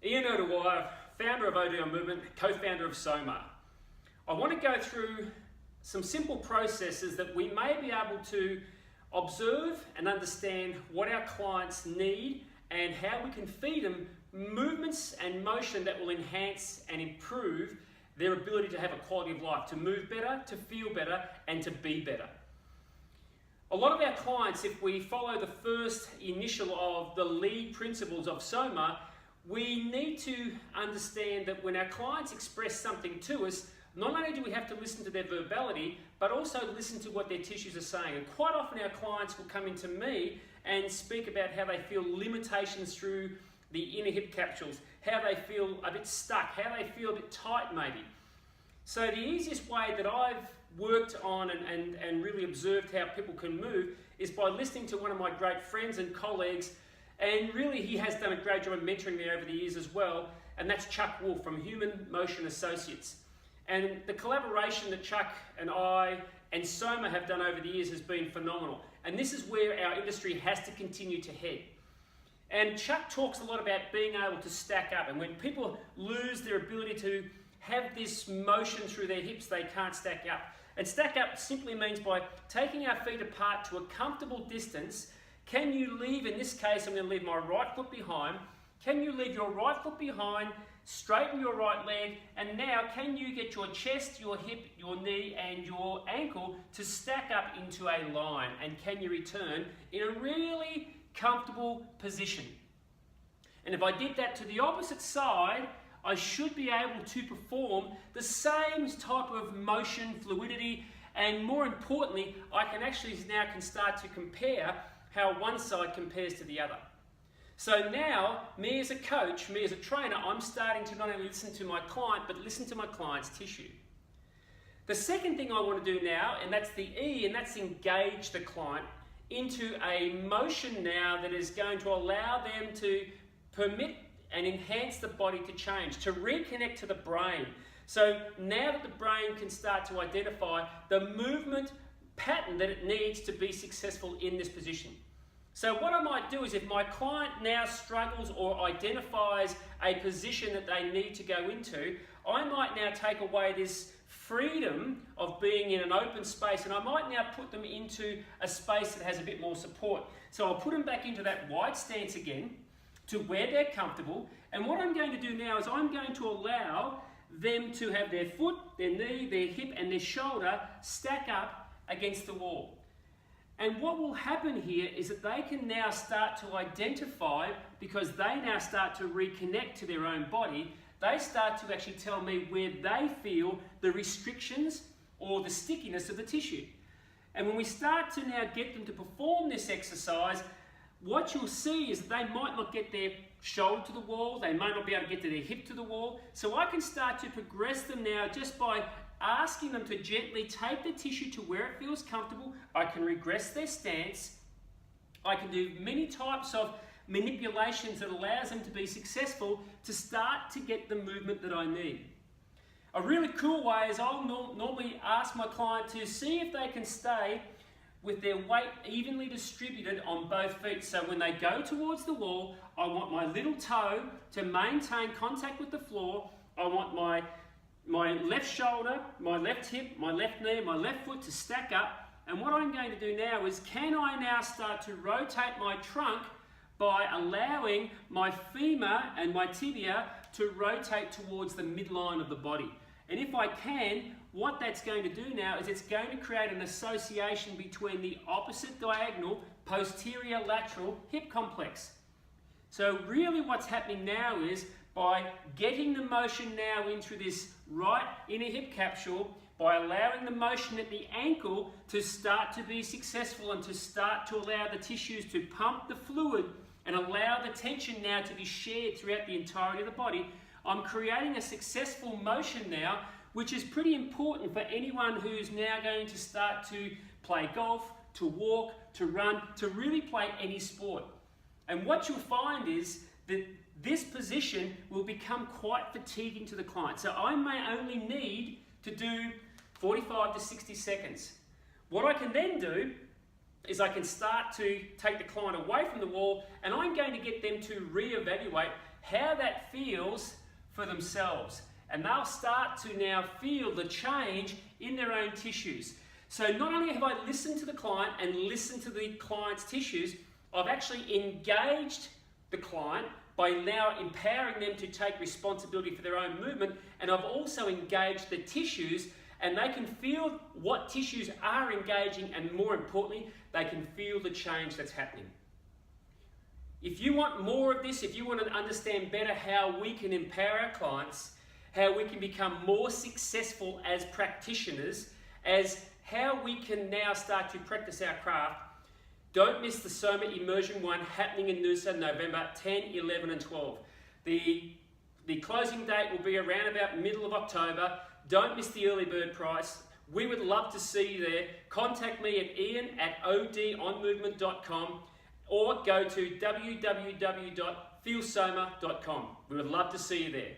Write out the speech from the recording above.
Ian Oduwire, founder of ODI Movement, co-founder of SOMA. I want to go through some simple processes that we may be able to observe and understand what our clients need and how we can feed them movements and motion that will enhance and improve their ability to have a quality of life, to move better, to feel better, and to be better. A lot of our clients, if we follow the first initial of the lead principles of SOMA, we need to understand that when our clients express something to us, not only do we have to listen to their verbality, but also listen to what their tissues are saying. And quite often our clients will come into me and speak about how they feel limitations through the inner hip capsules, how they feel a bit stuck, how they feel a bit tight maybe. So the easiest way that I've worked on and really observed how people can move is by listening to one of my great friends and colleagues, and really he has done a great job of mentoring me over the years as well, and that's Chuck Wolf from Human Motion Associates. And the collaboration that Chuck and I and SOMA have done over the years has been phenomenal. And this is where our industry has to continue to head. And Chuck talks a lot about being able to stack up. And when people lose their ability to have this motion through their hips, they can't stack up. And stack up simply means by taking our feet apart to a comfortable distance. Can you leave, in this case, I'm going to leave my right foot behind. Can you leave your right foot behind, straighten your right leg, and now can you get your chest, your hip, your knee, and your ankle to stack up into a line? And can you return in a really comfortable position? And if I did that to the opposite side, I should be able to perform the same type of motion, fluidity, and more importantly, I can actually now start to compare how one side compares to the other. So now, me as a coach, me as a trainer, I'm starting to not only listen to my client, but listen to my client's tissue. The second thing I want to do now, and that's the E, and that's engage the client into a motion now that is going to allow them to permit and enhance the body to change, to reconnect to the brain. So now that the brain can start to identify the movement pattern that it needs to be successful in this position. So what I might do is if my client now struggles or identifies a position that they need to go into, I might now take away this freedom of being in an open space, and I might now put them into a space that has a bit more support. So I'll put them back into that wide stance again to where they're comfortable, and what I'm going to do now is I'm going to allow them to have their foot, their knee, their hip and their shoulder stack up against the wall. And what will happen here is that they can now start to identify, because they now start to reconnect to their own body, they start to actually tell me where they feel the restrictions or the stickiness of the tissue. And when we start to now get them to perform this exercise, what you'll see is that they might not get their shoulder to the wall, they might not be able to get to their hip to the wall. So I can start to progress them now just by asking them to gently take the tissue to where it feels comfortable. I can regress their stance. I can do many types of manipulations that allows them to be successful to start to get the movement that I need. A really cool way is I'll normally ask my client to see if they can stay with their weight evenly distributed on both feet. So when they go towards the wall, I want my little toe to maintain contact with the floor. I want my left shoulder, my left hip, my left knee, my left foot to stack up. And what I'm going to do now is, can I now start to rotate my trunk by allowing my femur and my tibia to rotate towards the midline of the body? And if I can, what that's going to do now is it's going to create an association between the opposite diagonal, posterior lateral hip complex. So really what's happening now is, by getting the motion now into this right inner hip capsule, by allowing the motion at the ankle to start to be successful and to start to allow the tissues to pump the fluid and allow the tension now to be shared throughout the entirety of the body, I'm creating a successful motion now, which is pretty important for anyone who's now going to start to play golf, to walk, to run, to really play any sport. And what you'll find is that this position will become quite fatiguing to the client. So I may only need to do 45 to 60 seconds. What I can then do is I can start to take the client away from the wall, and I'm going to get them to reevaluate how that feels for themselves. And they'll start to now feel the change in their own tissues. So not only have I listened to the client and listened to the client's tissues, I've actually engaged the client by now empowering them to take responsibility for their own movement, and I've also engaged the tissues, and they can feel what tissues are engaging, and more importantly, they can feel the change that's happening. If you want more of this, if you want to understand better how we can empower our clients, how we can become more successful as practitioners, as how we can now start to practice our craft, don't miss the SOMA Immersion 1 happening in Noosa, November 10, 11 and 12. The closing date will be around about middle of October. Don't miss the early bird price. We would love to see you there. Contact me at ian@odonmovement.com or go to www.feelsoma.com. We would love to see you there.